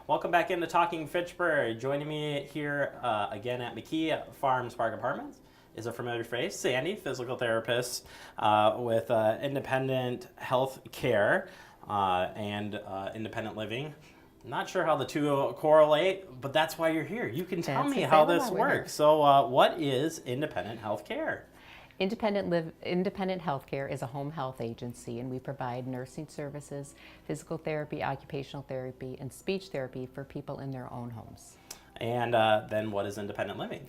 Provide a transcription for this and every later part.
Welcome back into Talking Fitchburg. Joining me here again at McKee Farms Park Apartments is a familiar face, Sandy, physical therapist with independent health care and independent living. Not sure how the two correlate, but that's why you're here. You can tell me how this works. So what is independent health care? Independent Healthcare is a home health agency, and we provide nursing services, physical therapy, occupational therapy, and speech therapy for people in their own homes. And then what is independent living?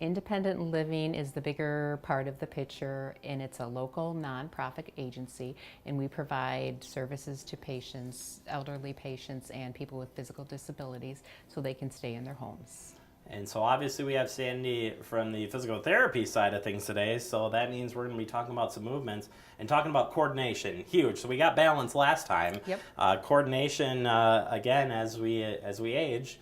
Independent living is the bigger part of the picture, and it's a local nonprofit agency, and we provide services to patients, elderly patients, and people with physical disabilities so they can stay in their homes. And so obviously we have Sandy from the physical therapy side of things today, so that means we're going to be talking about some movements and talking about coordination. Huge. So we got balance last time. Yep. Coordination, again, as we age,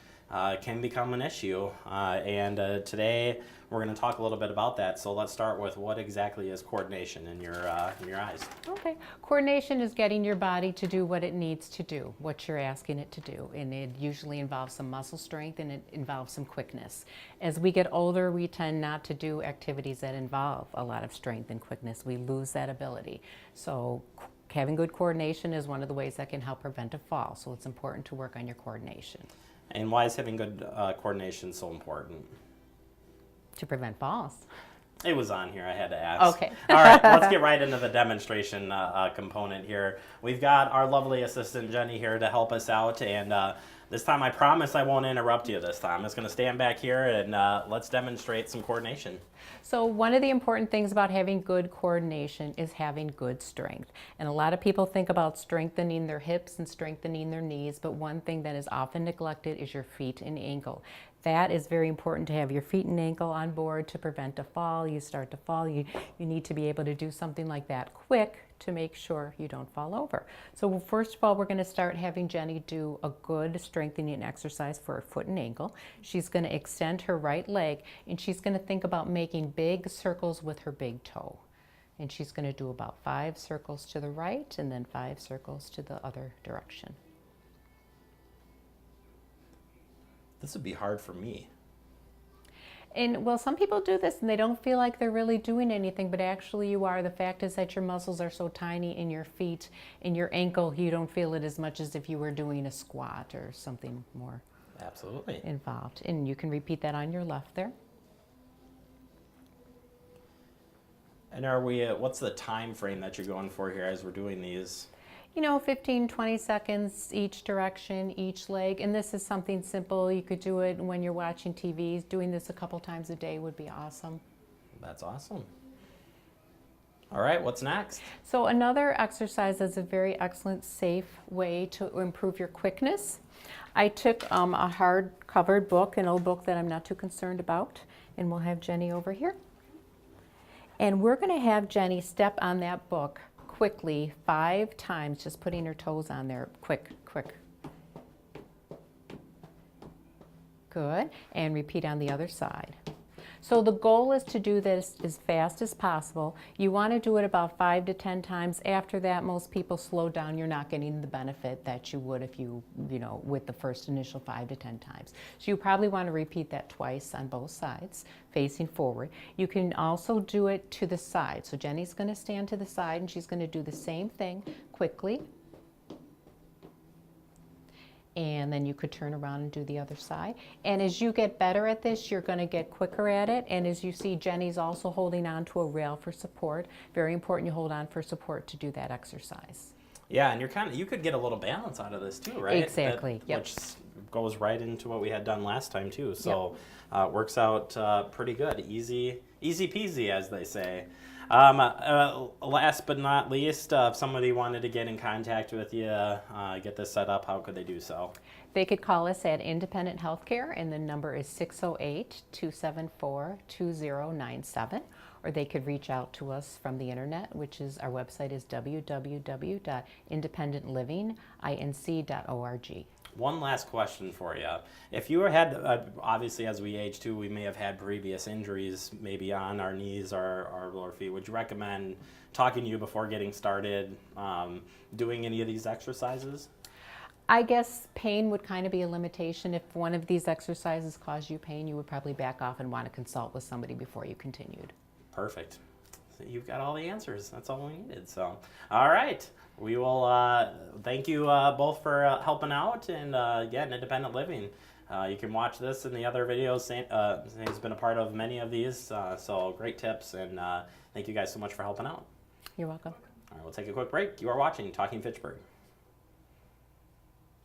can become an issue. And today we're going to talk a little bit about that. So let's start with what exactly is coordination in your eyes. Okay. Coordination is getting your body to do what it needs to do, what you're asking it to do. And it usually involves some muscle strength and it involves some quickness. As we get older, we tend not to do activities that involve a lot of strength and quickness. We lose that ability. So having good coordination is one of the ways that can help prevent a fall. So it's important to work on your coordination. And why is having good coordination so important? To prevent falls. It was on here, I had to ask. Okay. All right, let's get right into the demonstration component here. We've got our lovely assistant Jenny here to help us out, and this time I promise I won't interrupt you this time. I'm just going to stand back here and let's demonstrate some coordination. So one of the important things about having good coordination is having good strength. And a lot of people think about strengthening their hips and strengthening their knees, but one thing that is often neglected is your feet and ankle. That is very important to have your feet and ankle on board to prevent a fall. You start to fall, you need to be able to do something like that quick to make sure you don't fall over. So first of all, we're going to start having Jenny do a good strengthening exercise for her foot and ankle. She's going to extend her right leg, and she's going to think about making big circles with her big toe. And she's going to do about 5 circles to the right and then 5 circles to the other direction. This would be hard for me. And well, some people do this and they don't feel like they're really doing anything, but actually you are. The fact is that your muscles are so tiny in your feet and your ankle, you don't feel it as much as if you were doing a squat or something more Absolutely involved. And you can repeat that on your left there. And are we? What's the time frame that you're going for here as we're doing these? 15, 20 seconds each direction, each leg. And this is something simple. You could do it when you're watching TV. Doing this a couple times a day would be awesome. That's awesome. All right, what's next? So another exercise is a very excellent, safe way to improve your quickness. I took a hard-covered book, an old book that I'm not too concerned about, and we'll have Jenny over here. And we're going to have Jenny step on that book quickly 5 times, just putting her toes on there. Quick. Good. And repeat on the other side. So the goal is to do this as fast as possible. You want to do it about 5 to 10 times. After that, most people slow down. You're not getting the benefit that you would if you with the first initial 5 to 10 times. So you probably want to repeat that twice on both sides, facing forward. You can also do it to the side. So Jenny's going to stand to the side and she's going to do the same thing quickly. And then you could turn around and do the other side. And as you get better at this, you're going to get quicker at it. And as you see, Jenny's also holding on to a rail for support. Very important you hold on for support to do that exercise. Yeah, and you could get a little balance out of this too, right? Exactly. Yep. Which goes right into what we had done last time too. So works out pretty good. Easy peasy, as they say. Last but not least, if somebody wanted to get in contact with you, get this set up, how could they do so? They could call us at Independent Healthcare, and the number is 608-274-2097, or they could reach out to us from the internet, which is our website is www.independentliving.org. One last question for you. If you had, obviously as we age too, we may have had previous injuries maybe on our knees or our lower feet. Would you recommend talking to you before getting started, doing any of these exercises? I guess pain would kind of be a limitation. If one of these exercises caused you pain, you would probably back off and want to consult with somebody before you continued. Perfect. So you've got all the answers. That's all we needed. So, all right. We will thank you both for helping out and again, independent living. You can watch this and the other videos. Sandy's been a part of many of these, so great tips, and thank you guys so much for helping out. You're welcome. All right, we'll take a quick break. You are watching Talking Fitchburg.